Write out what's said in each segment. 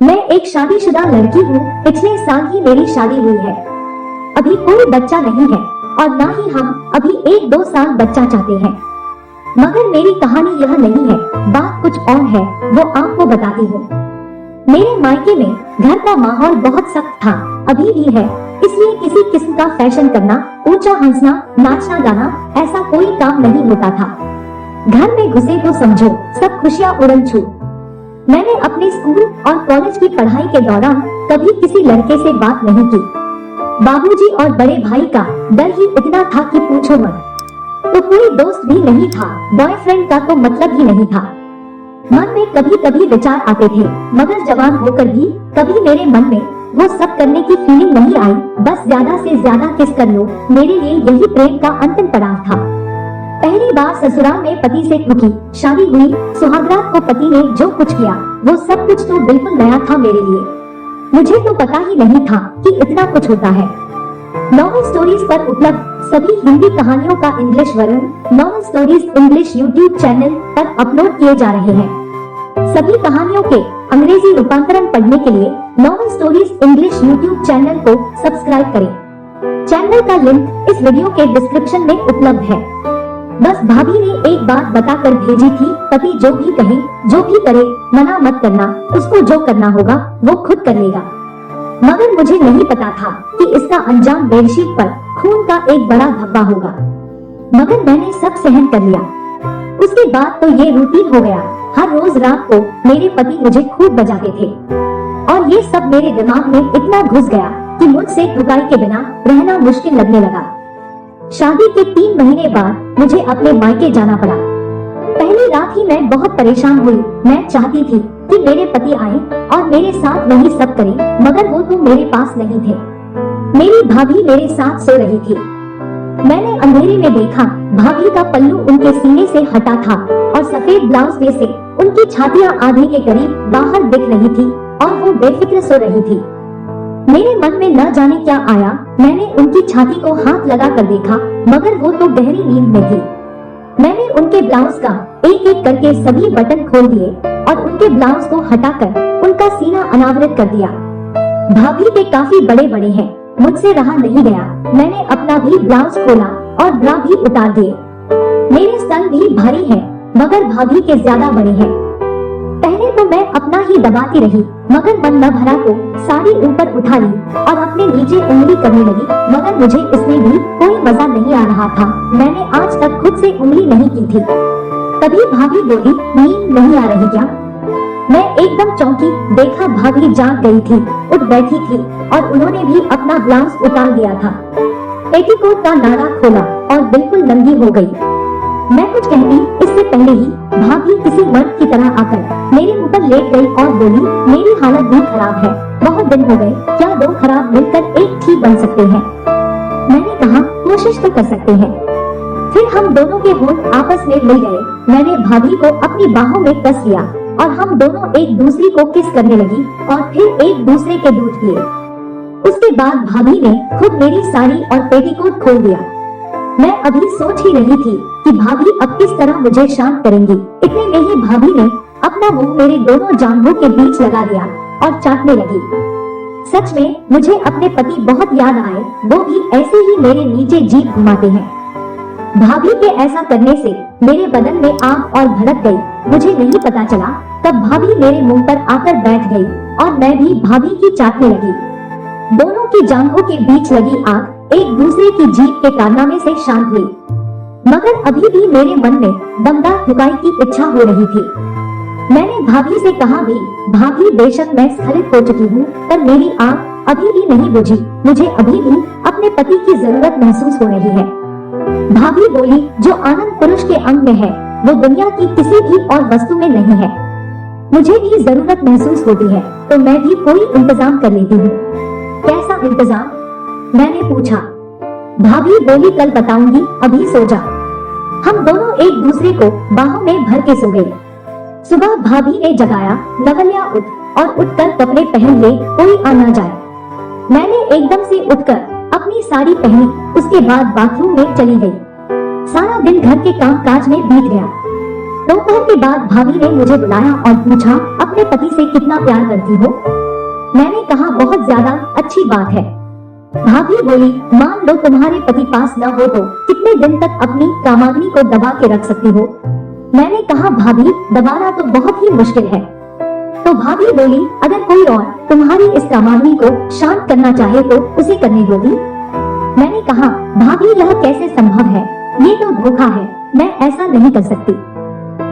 मैं एक शादीशुदा लड़की हूँ। पिछले साल ही मेरी शादी हुई है। अभी कोई बच्चा नहीं है और ना ही हम अभी 1-2 साल बच्चा चाहते हैं। मगर मेरी कहानी यह नहीं है, बात कुछ और है, वो आपको बताती हूँ। मेरे मायके में घर का माहौल बहुत सख्त था, अभी भी है, इसलिए किसी किस्म का फैशन करना, ऊंचा हंसना, नाचना गाना ऐसा कोई काम नहीं होता था। घर में घुसे तो समझो सब खुशियाँ उड़न छू। मैंने अपने स्कूल और कॉलेज की पढ़ाई के दौरान कभी किसी लड़के से बात नहीं की। बाबूजी और बड़े भाई का डर ही इतना था कि पूछो मत। तो कोई दोस्त भी नहीं था, बॉयफ्रेंड का तो मतलब ही नहीं था। मन में कभी कभी विचार आते थे, मगर जवान होकर भी कभी मेरे मन में वो सब करने की फीलिंग नहीं आई। बस ज्यादा से ज्यादा किस कर लो, मेरे लिए यही प्रेम का अंतिम पड़ाव था। पहली बार ससुराल में पति से रुकी, शादी हुई, सुहागरात को पति ने जो कुछ किया वो सब कुछ तो बिल्कुल नया था मेरे लिए। मुझे तो पता ही नहीं था कि इतना कुछ होता है। नॉवल स्टोरीज पर उपलब्ध सभी हिंदी कहानियों का English version novel stories English YouTube channel पर अपलोड किए जा रहे हैं। सभी कहानियों के अंग्रेजी रूपांतरण पढ़ने के लिए novel stories English YouTube channel को सब्सक्राइब करें। चैनल का लिंक इस वीडियो के डिस्क्रिप्शन में उपलब्ध है। बस भाभी ने एक बात बताकर भेजी थी, पति जो भी कहे, जो भी करे, मना मत करना, उसको जो करना होगा वो खुद कर लेगा। मगर मुझे नहीं पता था कि इसका अंजाम बेडशीट पर खून का एक बड़ा धब्बा होगा। मगर मैंने सब सहन कर लिया। उसके बाद तो ये रूटीन हो गया। हर रोज रात को मेरे पति मुझे खूब बजाते थे और ये सब मेरे दिमाग में इतना घुस गया कि मुझसे धुकाई के बिना रहना मुश्किल लगने लगा। शादी के 3 महीने बाद मुझे अपने मायके जाना पड़ा। पहली रात ही मैं बहुत परेशान हुई। मैं चाहती थी कि मेरे पति आए और मेरे साथ वही सब करें, मगर वो तो मेरे पास नहीं थे। मेरी भाभी मेरे साथ सो रही थी। मैंने अंधेरे में देखा, भाभी का पल्लू उनके सीने से हटा था और सफेद ब्लाउज में से उनकी छातियां आधे के करीब बाहर दिख रही थी और वो बेफिक्र सो रही थी। मेरे मन में न जाने क्या आया, मैंने उनकी छाती को हाथ लगा कर देखा, मगर वो तो गहरी नींद में थी। मैंने उनके ब्लाउज का एक एक करके सभी बटन खोल दिए और उनके ब्लाउज को हटाकर उनका सीना अनावृत कर दिया। भाभी के काफी बड़े बड़े हैं, मुझसे रहा नहीं गया। मैंने अपना भी ब्लाउज खोला और ब्रा भी उतार दिए। मेरे स्तन भी भारी हैं, मगर भाभी के ज्यादा बड़े हैं। पहले तो मैं अपना ही दबाती रही, मगर मन न भरा तो साड़ी ऊपर उठा ली और अपने नीचे उंगली करने लगी, मगर मुझे इसमें भी कोई मजा नहीं आ रहा था। मैंने आज तक खुद से उंगली नहीं की थी। तभी भाभी बोली, नींद नहीं आ रही क्या? मैं एकदम चौंकी, देखा भाभी जाग गई थी, उठ बैठी थी और उन्होंने भी अपना ब्लाउज उतार दिया था। पेटीकोट का नाड़ा खोला और बिल्कुल नंगी हो गई। मैं कुछ कहती इससे पहले ही भाभी किसी मर्द की तरह आकर मेरे ऊपर लेट गई और बोली, मेरी हालत भी खराब है, बहुत दिन हो गए, क्या 2 खराब मिलकर एक ठीक बन सकते हैं? मैंने कहा, कोशिश तो कर सकते हैं। फिर हम दोनों के होंठ आपस में मिल गए। मैंने भाभी को अपनी बाहों में कस लिया और हम दोनों एक दूसरे को किस करने लगी और फिर एक दूसरे के दूध पिए। उसके बाद भाभी ने खुद मेरी साड़ी और पेटीकोट खोल दिया। मैं अभी सोच ही रही थी कि भाभी अब किस तरह मुझे शांत करेंगी। इतने में ही भाभी ने अपना मुंह मेरे दोनों जांघों के बीच लगा दिया और चाटने लगी। सच में मुझे अपने पति बहुत याद आए, वो भी ऐसे ही मेरे नीचे जीभ घुमाते हैं। भाभी के ऐसा करने से मेरे बदन में आग और भड़क गई। मुझे नहीं पता चला कब भाभी मेरे मुंह पर आकर बैठ गई और मैं भी भाभी की चाटने लगी। दोनों की जांघों के बीच लगी आग एक दूसरे की जीभ के कारनामे से शांत हुई, मगर अभी भी मेरे मन में दमदार धुकाई की इच्छा हो रही थी। मैंने भाभी से कहा भी, भाभी बेशक मैं स्खलित हो चुकी हूँ, पर मेरी आग अभी भी नहीं बुझी। मुझे अभी भी अपने पति की जरूरत महसूस हो रही है। भाभी बोली, जो आनंद पुरुष के अंग में है वो दुनिया की किसी भी और वस्तु में नहीं है। मुझे भी जरूरत महसूस होती है तो मैं भी कोई इंतजाम कर लेती हूँ। कैसा इंतजाम? मैंने पूछा। भाभी बोली, कल बताऊंगी, अभी सो जा। हम दोनों एक दूसरे को बाहों में भर के सो गए। सुबह भाभी ने जगाया, लवल्या उठ और उठकर कपड़े पहन ले, कोई आ ना जाए। मैंने एकदम से उठकर अपनी साड़ी पहनी, उसके बाद बाथरूम में चली गई। सारा दिन घर के काम काज में बीत गया। दोपहर के बाद भाभी ने मुझे बुलाया और पूछा, अपने पति से कितना प्यार करती हो? मैंने कहा, बहुत ज्यादा। अच्छी बात है। भाभी बोली, मान लो तुम्हारे पति पास न हो तो कितने दिन तक अपनी कामाग्नि को दबा के रख सकती हो? मैंने कहा, भाभी दबाना तो बहुत ही मुश्किल है। तो भाभी बोली, अगर कोई और तुम्हारी इस कामाग्नि को शांत करना चाहे तो उसे करने दोगी? मैंने कहा, भाभी यह कैसे संभव है? ये तो धोखा है, मैं ऐसा नहीं कर सकती।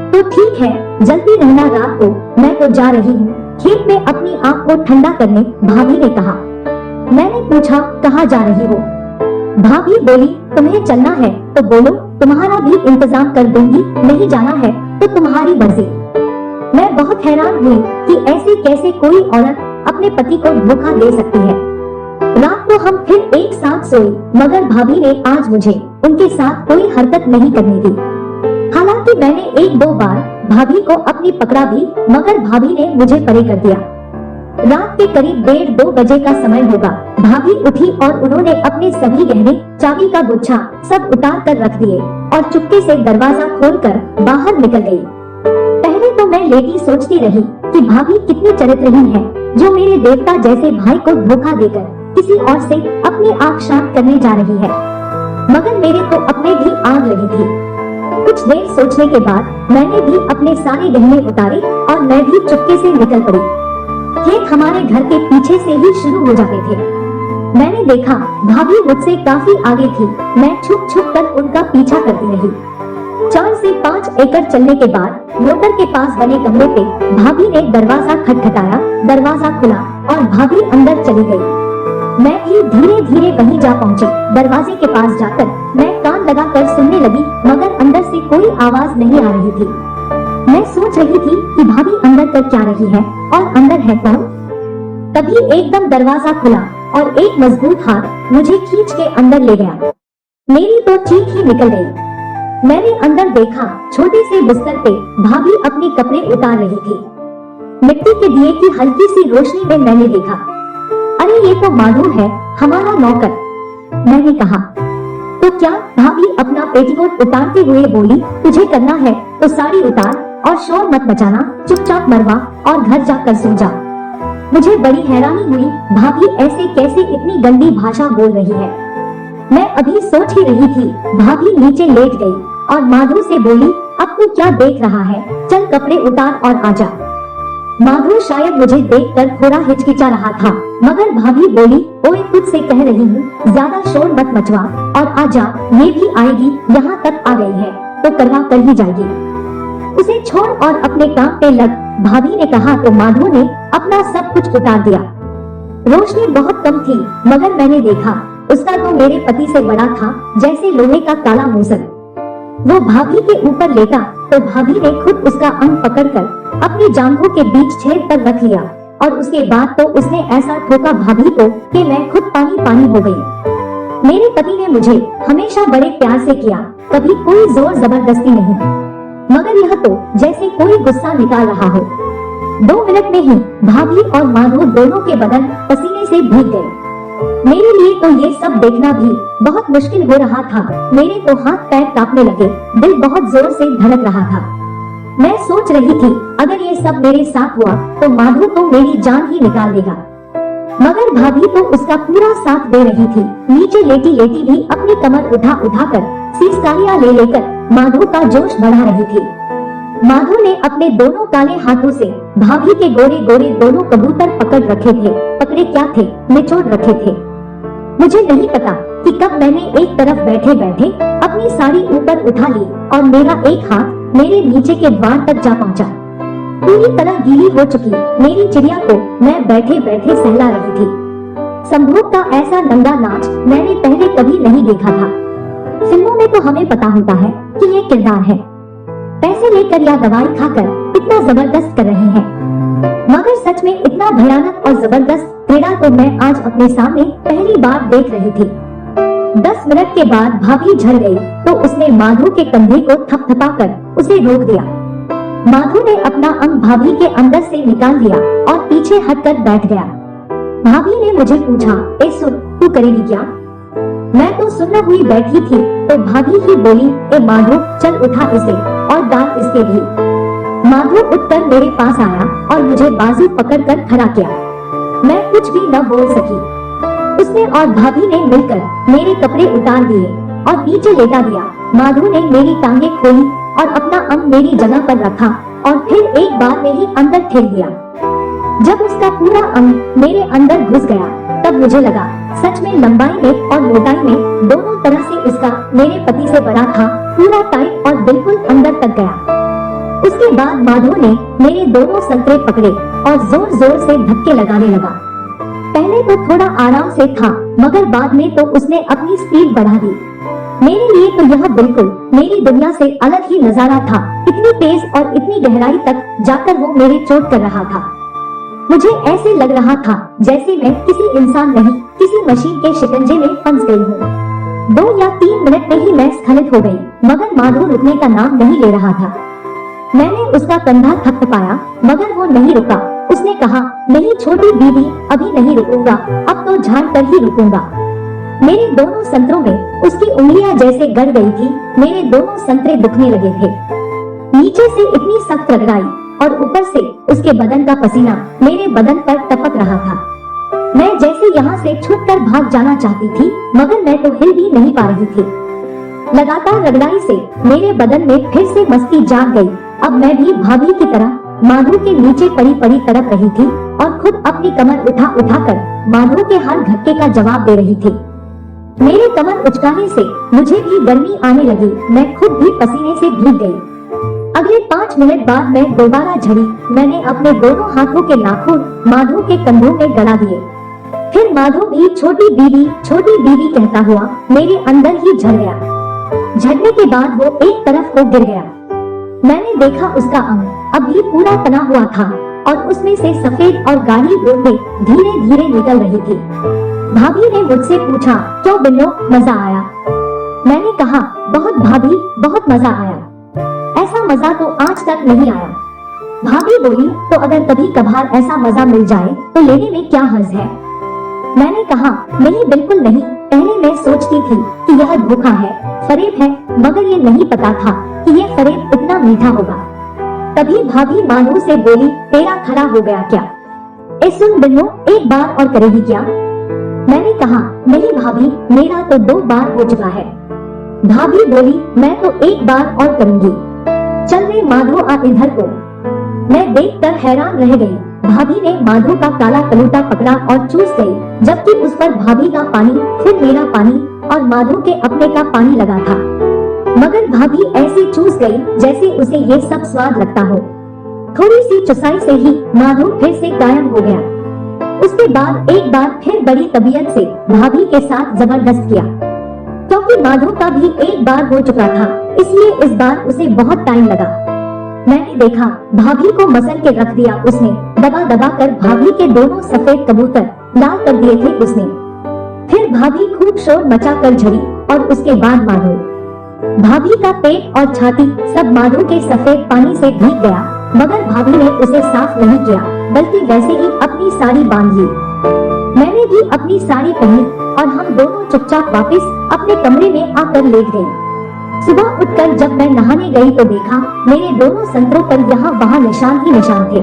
तो ठीक है, जल्दी रहना रात को, मैं तो जा रही हूँ खेत में अपनी आँख को ठंडा करने, भाभी ने कहा। मैंने पूछा, कहाँ जा रही हो? भाभी बोली, तुम्हें चलना है तो बोलो, तुम्हारा भी इंतजाम कर दूंगी, नहीं जाना है तो तुम्हारी मर्जी। मैं बहुत हैरान हुई कि ऐसे कैसे कोई औरत अपने पति को धोखा दे सकती है। रात को हम फिर एक साथ सोए, मगर भाभी ने आज मुझे उनके साथ कोई हरकत नहीं करने दी। हालांकि मैंने एक दो बार भाभी को अपनी पकड़ा भी, मगर भाभी ने मुझे परे कर दिया। रात के करीब 1:30-2 बजे का समय होगा। भाभी उठी और उन्होंने अपने सभी गहने, चाबी का गुच्छा सब उतार कर रख दिए और चुपके से दरवाजा खोलकर बाहर निकल गई। पहले तो मैं लेटी सोचती रही कि भाभी कितनी चरित्रहीन है, जो मेरे देवता जैसे भाई को धोखा देकर किसी और से अपनी आँख शांत करने जा रही है। मगर मेरे तो अपने भी आग लगी थी। कुछ देर सोचने के बाद मैंने भी अपने सारे गहने उतारे और मैं भी चुपके से निकल पड़ी। खेत हमारे घर के पीछे से ही शुरू हो जाते थे। मैंने देखा भाभी मुझसे काफी आगे थी। मैं छुप छुप कर उनका पीछा करती रही। 4 से 5 एकड़ चलने के बाद मोटर के पास बने कमरे पे भाभी ने दरवाजा खटखटाया। दरवाजा खुला और भाभी अंदर चली गई। मैं भी धीरे धीरे वहीं जा पहुंची। दरवाजे के पास जाकर मैं कान लगाकर सुनने लगी, मगर अंदर से कोई आवाज नहीं आ रही थी। मैं सोच रही थी कि भाभी अंदर कर क्या रही है और अंदर है कौन। तभी एकदम दरवाजा खुला और एक मजबूत हाथ मुझे खींच के अंदर ले गया। मेरी तो चीख ही निकल गई। मैंने अंदर देखा, छोटे से बिस्तर पे भाभी अपने कपड़े उतार रही थी। मिट्टी के दिए की हल्की सी रोशनी में मैंने देखा, अरे ये तो माधु है, हमारा नौकर। मैंने कहा, तो क्या? भाभी अपना पेटीकोट उतारते हुए बोली, तुझे करना है तो साड़ी उतार और शोर मत मचाना, चुपचाप मरवा और घर जाकर सो जा। मुझे बड़ी हैरानी हुई, भाभी ऐसे कैसे इतनी गंदी भाषा बोल रही है। मैं अभी सोच ही रही थी, भाभी नीचे लेट गई और माधु से बोली, अब तू क्या देख रहा है, चल कपड़े उतार और आजा। माधु शायद मुझे देखकर थोड़ा हिचकिचा रहा था, मगर भाभी बोली, ओए तुझसे कह रही हूँ ज्यादा शोर मत मचवा और आजा, ये भी आएगी, यहाँ तक आ गई है तो करवा कर ही जाएगी। उसे छोड़ और अपने काम पे लग, भाभी ने कहा तो माधु ने अपना सब कुछ उतार दिया। रोशनी बहुत कम थी, मगर मैंने देखा उसका तो मेरे पति से बड़ा था, जैसे लोहे का काला मूसल। वो भाभी के ऊपर लेटा तो भाभी ने खुद उसका अंग पकड़कर अपनी जांघों के बीच छेद पर रख लिया और उसके बाद तो उसने ऐसा ठोका भाभी को कि मैं खुद पानी पानी हो गई। मेरे पति ने मुझे हमेशा बड़े प्यार से किया, कभी कोई जोर जबरदस्ती नहीं, मगर यह तो जैसे कोई गुस्सा निकाल रहा हो। 2 मिनट में ही भाभी और माधु दोनों के बदन पसीने से भीग गए। मेरे लिए तो ये सब देखना भी बहुत मुश्किल हो रहा था। मेरे तो हाथ पैर कांपने लगे, दिल बहुत जोर से धड़क रहा था। मैं सोच रही थी, अगर ये सब मेरे साथ हुआ तो माधु तो मेरी जान ही निकाल देगा। मगर भाभी तो उसका पूरा साथ दे रही थी। नीचे लेटी लेटी भी अपनी कमर उठा कर सीसारियां ले लेकर माधु का जोश बढ़ा रही थी। माधु ने अपने दोनों काले हाथों से भाभी के गोरे गोरे दोनों कबूतर पकड़ रखे थे। पकड़े क्या थे, निचोड़ रखे थे। मुझे नहीं पता कि कब मैंने एक तरफ बैठे बैठे अपनी साड़ी ऊपर उठा ली और मेरा एक हाथ मेरे नीचे के द्वार तक जा पहुंचा। पूरी तरह गीली हो चुकी मेरी चिड़िया को मैं बैठे बैठे सहला रही थी। संभोग का ऐसा नंगा नाच मैंने पहले कभी नहीं देखा था। फिल्मों में तो हमें पता होता है कि ये किरदार है, पैसे लेकर या दवाई खाकर इतना जबरदस्त कर रहे हैं, मगर सच में इतना भयानक और जबरदस्त क्रीड़ा तो मैं आज अपने सामने पहली बार देख रही थी। 10 मिनट के बाद भाभी झड़ गई तो उसने माधु के कंधे को थपथपाकर उसे रोक दिया। माधु ने अपना अंग भाभी के अंदर से निकाल दिया और पीछे हटकर बैठ गया। भाभी ने मुझे पूछा, ए सुन, तू करेगी क्या? मैं तो सुन्न हुई बैठी थी तो भाभी ही बोली, ए माधु चल उठा इसे। और दांत इसके भी। माधु उठकर मेरे पास आया और मुझे बाजू पकड़कर खड़ा किया। मैं कुछ भी न बोल सकी। उसने और भाभी ने मिलकर मेरे कपड़े उतार दिए और नीचे लेटा दिया। माधु ने मेरी टांगे खोली और अपना अंग मेरी जगह पर रखा और फिर एक बार में ही अंदर ठेल दिया। जब उसका पूरा अंग मेरे अंदर घुस गया तब मुझे लगा सच में लंबाई में और मोटाई में दोनों तरह से इसका मेरे पति से बड़ा था, पूरा टाइट और बिल्कुल अंदर तक गया। उसके बाद माधु ने मेरे दोनों संतरे पकड़े और जोर जोर से धक्के लगाने लगा। पहले तो थोड़ा आराम से था मगर बाद में तो उसने अपनी स्पीड बढ़ा दी। मेरे लिए तो यह बिल्कुल मेरी दुनिया से अलग ही नजारा था। इतनी तेज और इतनी गहराई तक जाकर वो मेरे चोट कर रहा था। मुझे ऐसे लग रहा था जैसे मैं किसी इंसान नहीं किसी मशीन के शिकंजे में फंस गई हूँ। 2 या 3 मिनट में ही मैं स्खलित हो गई मगर माधु रुकने का नाम नहीं ले रहा था। मैंने उसका कंधा थपथपाया मगर वो नहीं रुका। उसने कहा, नहीं छोटी दीदी, अभी नहीं रुकूंगा, अब तो झाड़ कर ही रुकूंगा। मेरे दोनों संतरों में उसकी उंगलियां जैसे गड़ गई थी। मेरे दोनों संतरे दुखने लगे थे। नीचे से इतनी सख्त रगड़ाई और ऊपर से उसके बदन का पसीना मेरे बदन पर टपक रहा था। मैं जैसे यहाँ से छूटकर भाग जाना चाहती थी मगर मैं तो हिल भी नहीं पा रही थी। लगातार रगड़ाई से मेरे बदन में फिर से मस्ती जाग गई। अब मैं भी भाभी की तरह माधु के नीचे पड़ी पड़ी तड़प रही थी और खुद अपनी कमर उठा उठा कर माधु के हर धक्के का जवाब दे रही थी। मेरे कमर उचकाने से मुझे भी गर्मी आने लगी। मैं खुद भी पसीने से भीग गई। अगले 5 मिनट बाद मैं दोबारा झड़ी। मैंने अपने दोनों हाथों के नाखून माधु के कंधों में गड़ा दिए। फिर माधु भी छोटी बीबी कहता हुआ मेरे अंदर ही झड़ गया। झड़ने के बाद वो एक तरफ को गिर गया। मैंने देखा उसका अंग अभी पूरा तना हुआ था और उसमें से सफेद और गाढ़ी बूंदें धीरे धीरे निकल रही थी। भाभी ने मुझसे पूछा, क्यों बिन्नो, मजा आया? मैंने कहा, बहुत भाभी, बहुत मजा आया। ऐसा मजा तो आज तक नहीं आया। भाभी बोली, तो अगर कभी कभार ऐसा मजा मिल जाए तो लेने में क्या हर्ज है? मैंने कहा, नहीं, बिल्कुल नहीं। पहले मैं सोचती थी कि यह धोखा है, फरेब है, मगर ये नहीं पता था कि ये फरेब इतना मीठा होगा। तभी भाभी माधु से बोली, तेरा खड़ा हो गया क्या? ए सुन बिन्नो, एक बार और करेगी क्या? मैंने कहा, नहीं भाभी, मेरा तो 2 बार हो चुका है। भाभी बोली, मैं तो 1 बार और करूंगी। चल रे माधु, आ इधर को। मैं देखकर हैरान रह गई। भाभी ने माधु का काला कलूटा पकड़ा और चूस गई, जबकि उस पर भाभी का पानी, फिर मेरा पानी और माधु के अपने का पानी लगा था। मगर भाभी ऐसे चूस गई जैसे उसे ये सब स्वाद लगता हो। थोड़ी सी चुसाई से ही माधु फिर से गायब हो गया। उसके बाद एक बार फिर बड़ी तबीयत से भाभी के साथ जबरदस्त किया। क्योंकि माधु का भी 1 बार हो चुका था, इसलिए इस बार उसे बहुत टाइम लगा। मैंने देखा भाभी को मसल के रख दिया उसने। दबा दबा कर भाभी के दोनों सफेद कबूतर लाल कर दिए थे उसने। फिर भाभी खूब शोर मचा कर झड़ी और उसके बाद माधु। भाभी का पेट और छाती सब माधु के सफेद पानी से भीग गया, मगर भाभी ने उसे साफ नहीं किया, बल्कि वैसे ही अपनी साड़ी बांध ली। मैंने भी अपनी साड़ी पहनी और हम दोनों चुपचाप वापस अपने कमरे में आकर लेट गए। सुबह उठकर जब मैं नहाने गई तो देखा मेरे दोनों संतरों पर यहाँ वहाँ निशान ही निशान थे।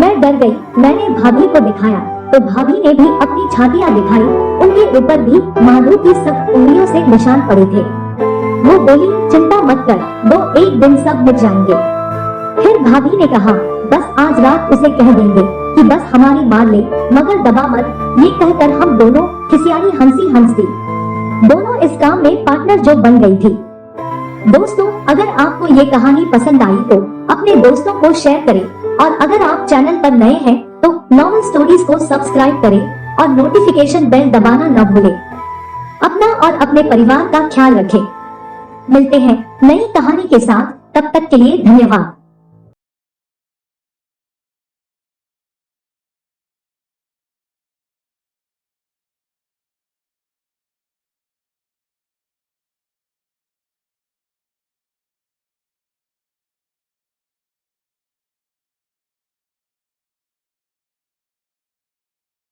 मैं डर गई। मैंने भाभी को दिखाया तो भाभी ने भी अपनी छातियाँ दिखाई। उनके ऊपर भी माधु की सख्त उंगलियों से निशान पड़े थे। वो बोली, चिंता मत कर, 2-1 दिन सब मिट जाएंगे। फिर भाभी ने कहा, बस आज रात उसे कह देंगे कि बस हमारी मार ले, मगर दबा मत। ये कहकर हम दोनों खिसियानी हंसी हंस दी। दोनों इस काम में पार्टनर जो बन गई थी। दोस्तों, अगर आपको ये कहानी पसंद आई तो अपने दोस्तों को शेयर करें और अगर आप चैनल पर नए हैं तो नॉवल स्टोरीज को सब्सक्राइब करें और नोटिफिकेशन बेल दबाना न भूलें। अपना और अपने परिवार का ख्याल रखें। मिलते हैं नई कहानी के साथ, तब तक के लिए धन्यवाद।